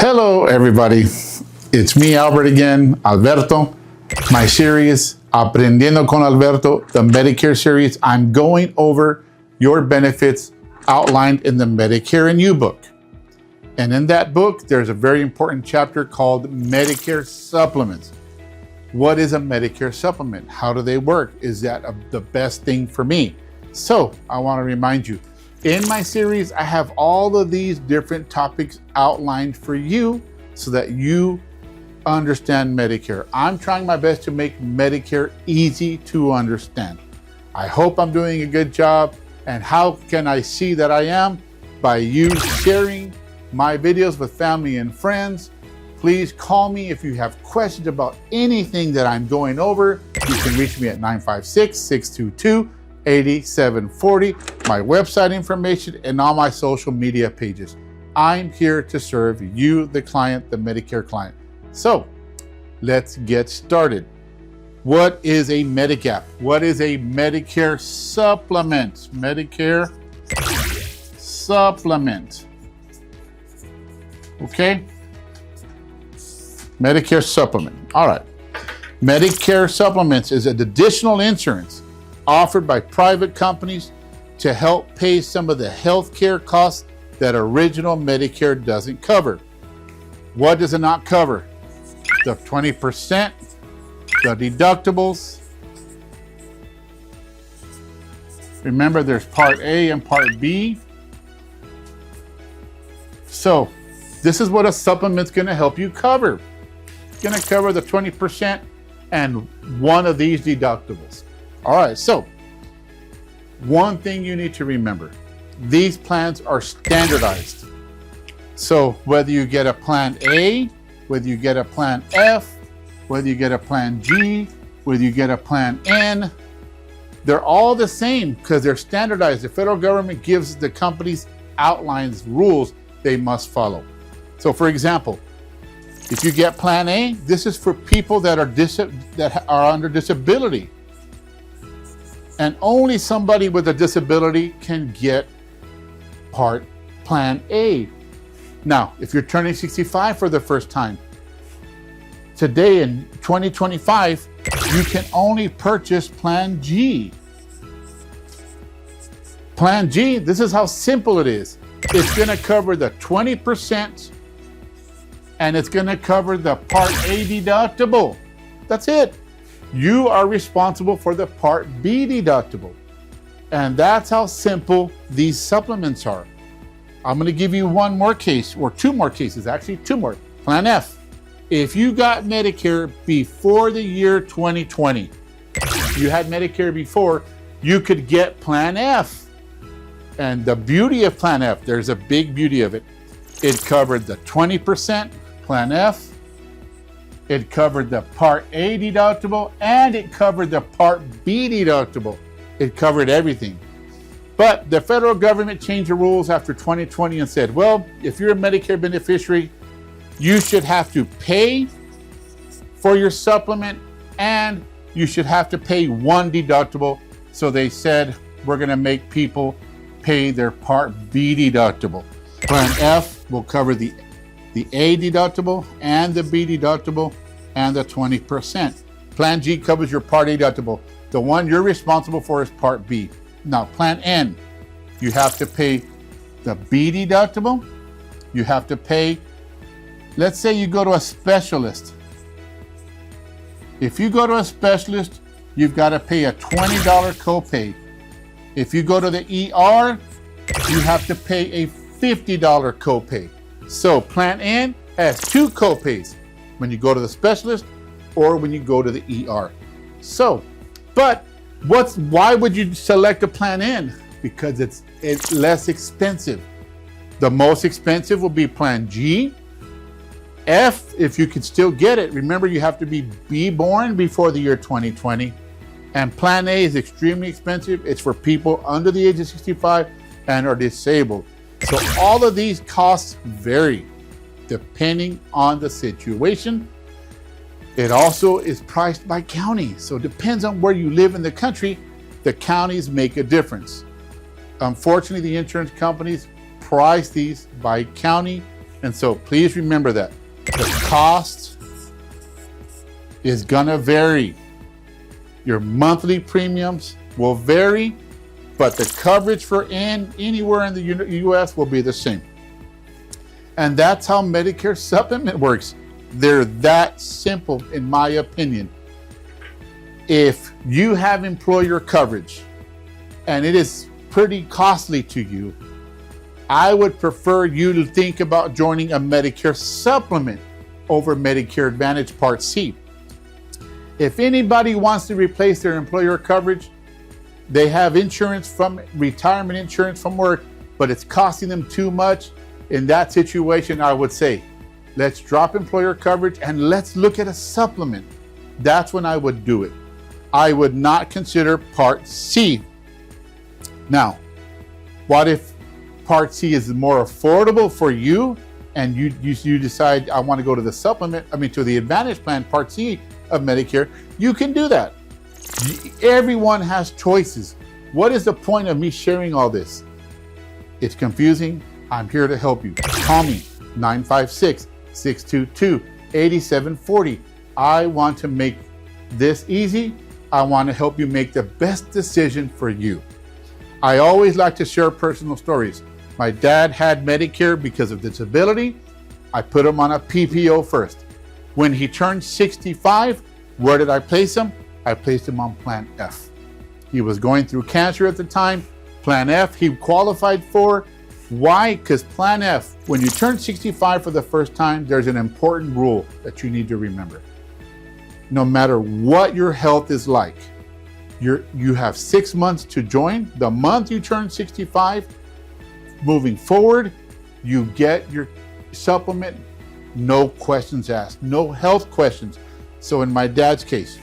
Hello, everybody. It's me, Albert, again, Alberto. My series, Aprendiendo con Alberto, the Medicare series. I'm going over your benefits outlined in the Medicare and You book. And in that book, there's a very important chapter called Medicare Supplements. What is a Medicare supplement? How do they work? Is that the best thing for me? So I want to remind you, in my series, I have all of these different topics outlined for you so that you understand Medicare. I'm trying my best to make Medicare easy to understand. I hope I'm doing a good job. And how can I see that I am? By you sharing my videos with family and friends. Please call me if you have questions about anything that I'm going over. You can reach me at 956-622-8740, my website information, and all my social media pages. I'm here to serve you, the client, the Medicare client. So let's get started. What is a Medigap? What is a Medicare supplement? Medicare supplement. Okay? Medicare supplement. All right. Medicare supplements is an additional insurance offered by private companies to help pay some of the health care costs that original Medicare doesn't cover. What does it not cover? The 20%, the deductibles. Remember, there's Part A and Part B. So this is what a supplement's going to help you cover. It's going to cover the 20% and one of these deductibles. All right, so one thing you need to remember, these plans are standardized. So whether you get a Plan A, whether you get a Plan F, whether you get a Plan G, whether you get a Plan N, they're all the same because they're standardized. The federal government gives the companies outlines, rules they must follow. So for example, if you get Plan A, this is for people that are under disability. And only somebody with a disability can get Plan A. Now, if you're turning 65 for the first time, today in 2025, you can only purchase Plan G. Plan G, this is how simple it is. It's going to cover the 20% and it's going to cover the Part A deductible. That's it. You are responsible for the Part B deductible. And that's how simple these supplements are. I'm going to give you one more case, or two more cases, actually two more. Plan F. If you got Medicare before the year 2020, you had Medicare before, you could get Plan F. And the beauty of Plan F, there's a big beauty of it. It covered the 20% Plan F. It covered the Part A deductible and it covered the Part B deductible. It covered everything. But the federal government changed the rules after 2020 and said, well, if you're a Medicare beneficiary, you should have to pay for your supplement and you should have to pay one deductible. So they said, we're going to make people pay their Part B deductible. Plan F will cover the A deductible and the B deductible and the 20%. Plan G covers your Part A deductible. The one you're responsible for is Part B. Now, Plan N, you have to pay the B deductible. You have to pay, let's say you go to a specialist. If you go to a specialist, you've got to pay a $20 copay. If you go to the ER, you have to pay a $50 copay. So Plan N has two copays when you go to the specialist or when you go to the ER. So, but why would you select a Plan N? Because it's less expensive. The most expensive will be Plan G. F, if you can still get it, remember you have to be born before the year 2020. And Plan A is extremely expensive. It's for people under the age of 65 and are disabled. So all of these costs vary depending on the situation. It also is priced by county. So it depends on where you live in the country. The counties make a difference. Unfortunately, the insurance companies price these by county And so please remember that the cost is gonna vary. Your monthly premiums will vary, but the coverage for anywhere in the US will be the same. And that's how Medicare Supplement works. They're that simple, in my opinion. If you have employer coverage and it is pretty costly to you, I would prefer you to think about joining a Medicare Supplement over Medicare Advantage Part C. If anybody wants to replace their employer coverage, they have insurance from retirement insurance from work, but it's costing them too much. In that situation, I would say, let's drop employer coverage and let's look at a supplement. That's when I would do it. I would not consider Part C. Now, what if Part C is more affordable for you and you decide I want to go to the supplement, to the Advantage Plan, Part C of Medicare? You can do that. Everyone has choices. What is the point of me sharing all this? It's confusing. I'm here to help you. Call me, 956-622-8740. I want to make this easy. I want to help you make the best decision for you. I always like to share personal stories. My dad had Medicare because of disability. I put him on a PPO first. When he turned 65, where did I place him? I placed him on Plan F. He was going through cancer at the time. Plan F, he qualified for. Why? Because Plan F, when you turn 65 for the first time, there's an important rule that you need to remember. No matter what your health is like, you have 6 months to join. The month you turn 65, moving forward, you get your supplement, no questions asked, no health questions. So in my dad's case,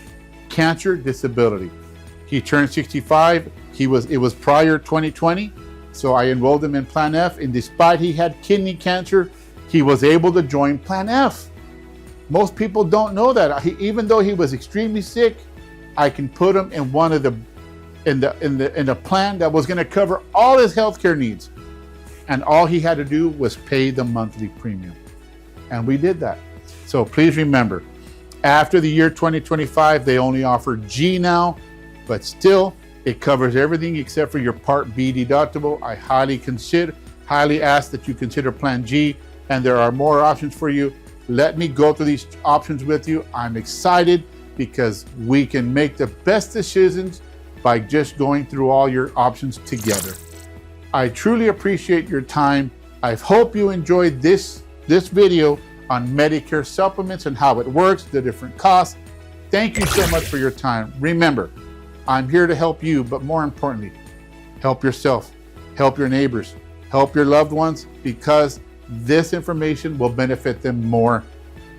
cancer, disability. He turned 65, it was prior 2020, so I enrolled him in Plan F, and despite he had kidney cancer, he was able to join Plan F. Most people don't know that. Even though he was extremely sick, I can put him in one of in a plan that was going to cover all his healthcare needs. And all he had to do was pay the monthly premium. And we did that. So please remember, after the year 2025, they only offer G now, but still it covers everything except for your Part B deductible. I highly ask that you consider Plan G, and there are more options for you. Let me go through these options with you. I'm excited because we can make the best decisions by just going through all your options together. I truly appreciate your time. I hope you enjoyed this video on Medicare Supplements and how it works, the different costs. Thank you so much for your time. Remember, I'm here to help you, but more importantly, help yourself, help your neighbors, help your loved ones, because this information will benefit them more.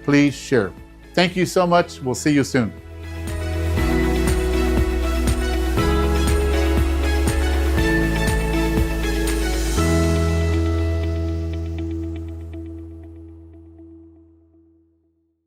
Please share. Thank you so much. We'll see you soon.